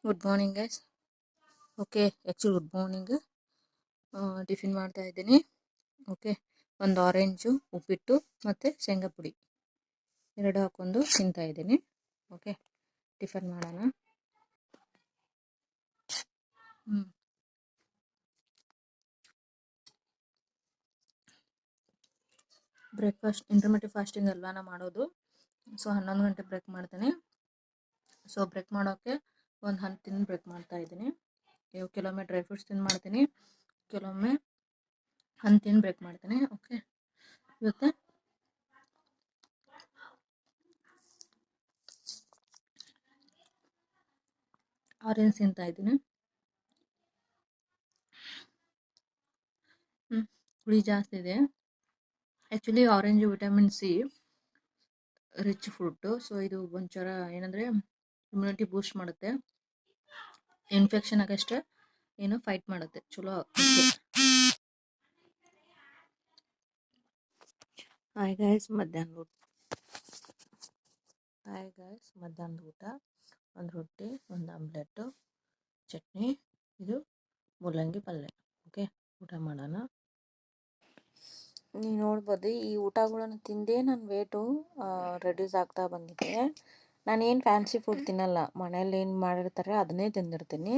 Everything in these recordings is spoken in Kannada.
Good morning guys. Okay, actually good morning. Tiffin ಮಾಡ್ತಾ ಇದ್ದೀನಿ. ಓಕೆ, ಒಂದು ಆರೆಂಜು, ಉಪ್ಪಿಟ್ಟು ಮತ್ತು ಶೇಂಗಾ ಪುಡಿ ಎರಡು ಹಾಕ್ಕೊಂಡು ತಿಂತಾ ಇದ್ದೀನಿ. ಓಕೆ, ಟಿಫನ್ ಮಾಡೋಣ. ಬ್ರೇಕ್ಫಾಸ್ಟ್ ಇಂಟರ್ಮಿಡಿಯೇಟ್ ಫಾಸ್ಟಿಂಗ್ ಅಲ್ವಾ ನಾ ಮಾಡೋದು. ಸೊ 11 ಗಂಟೆ ಬ್ರೇಕ್ ಮಾಡ್ತೀನಿ. ಸೊ ಬ್ರೇಕ್ ಮಾಡೋಕ್ಕೆ ಒಂದು ಹಣ್ಣು ತಿಂದು ಬ್ರೇಕ್ ಮಾಡ್ತಾ ಇದ್ದೀನಿ. ಕೆಲವೊಮ್ಮೆ ಡ್ರೈ ಫ್ರೂಟ್ಸ್ ತಿಂದು ಮಾಡ್ತೀನಿ, ಕೆಲವೊಮ್ಮೆ ಹಣ್ಣು ತಿಂದು ಬ್ರೇಕ್ ಮಾಡ್ತೀನಿ. ಓಕೆ, ಇವತ್ತು ಆರೆಂಜ್ ತಿಂತಾ ಇದ್ದೀನಿ. ಹುಳಿ ಜಾಸ್ತಿ ಇದೆ. Actually orange vitamin C rich fruit. So ಇದು ಒಂಥರ ಏನಂದರೆ ಇಮ್ಯುನಿಟಿ ಬೂಸ್ಟ್ ಮಾಡುತ್ತೆ, ಇನ್ಫೆಕ್ಷನ್ ಆಗಷ್ಟೇ ಏನು ಫೈಟ್ ಮಾಡುತ್ತೆ. ಚಲೋ. ಹಾಯ್ ಗೈಸ್, ಮಧ್ಯಾಹ್ನದ ಊಟ ಒಂದು ರೊಟ್ಟಿ, ಒಂದು ಆಮ್ಲೆಟ್ಟು, ಚಟ್ನಿ, ಇದು ಮೂಲಂಗಿ ಪಲ್ಯ. ಓಕೆ, ಊಟ ಮಾಡೋಣ. ನೀವು ನೋಡ್ಬೋದು, ಈ ಊಟಗಳನ್ನು ತಿಂದೇ ನನ್ನ ವೇಟು ರೆಡ್ಯೂಸ್ ಆಗ್ತಾ ಬಂದಿದೆ. ನಾನೇನು ಫ್ಯಾನ್ಸಿ ಫುಡ್ ತಿನ್ನಲ್ಲ, ಮನೇಲಿ ಏನು ಮಾಡಿರ್ತಾರೆ ಅದನ್ನೇ ತಿಂದಿರ್ತೀನಿ.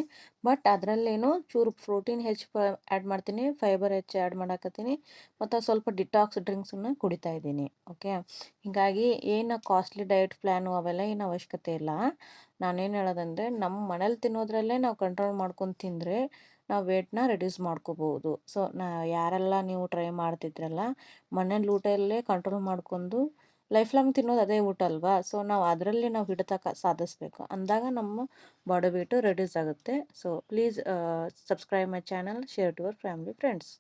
ಬಟ್ ಅದರಲ್ಲೇನೋ ಚೂರು ಪ್ರೋಟೀನ್ ಹೆಚ್ಚು ಆ್ಯಡ್ ಮಾಡ್ತೀನಿ, ಫೈಬರ್ ಹೆಚ್ಚು ಆ್ಯಡ್ ಮಾಡಾಕತ್ತೀನಿ, ಮತ್ತು ಸ್ವಲ್ಪ ಡಿಟಾಕ್ಸ್ ಡ್ರಿಂಕ್ಸನ್ನು ಕುಡಿತಾ ಇದ್ದೀನಿ. ಓಕೆ, ಹೀಗಾಗಿ ಏನು ಕಾಸ್ಟ್ಲಿ ಡಯಟ್ ಪ್ಲ್ಯಾನು ಅವೆಲ್ಲ ಏನು ಅವಶ್ಯಕತೆ ಇಲ್ಲ. ನಾನೇನು ಹೇಳೋದಂದರೆ, ನಮ್ಮ ಮನೇಲಿ ತಿನ್ನೋದ್ರಲ್ಲೇ ನಾವು ಕಂಟ್ರೋಲ್ ಮಾಡ್ಕೊಂಡು ತಿಂದರೆ ನಾವು ವೇಟ್ನ ರೆಡ್ಯೂಸ್ ಮಾಡ್ಕೋಬೋದು. ಸೊ ಯಾರೆಲ್ಲ ನೀವು ಟ್ರೈ ಮಾಡ್ತಿದ್ರಲ್ಲ, ಮನೇಲಿ ಊಟದಲ್ಲೇ ಕಂಟ್ರೋಲ್ ಮಾಡ್ಕೊಂಡು ಲೈಫ್ ಲಾಂಗ್ ತಿನ್ನೋದು ಅದೇ ಊಟ ಅಲ್ವಾ. ಸೊ ನಾವು ಅದರಲ್ಲಿ ನಾವು ಹಿಡಿತ ಸಾಧಿಸ್ಬೇಕು ಅಂದಾಗ ನಮ್ಮ ಬಾಡಿ ವೇಟು ರೆಡ್ಯೂಸ್ ಆಗುತ್ತೆ. So please subscribe my channel, share to your family friends.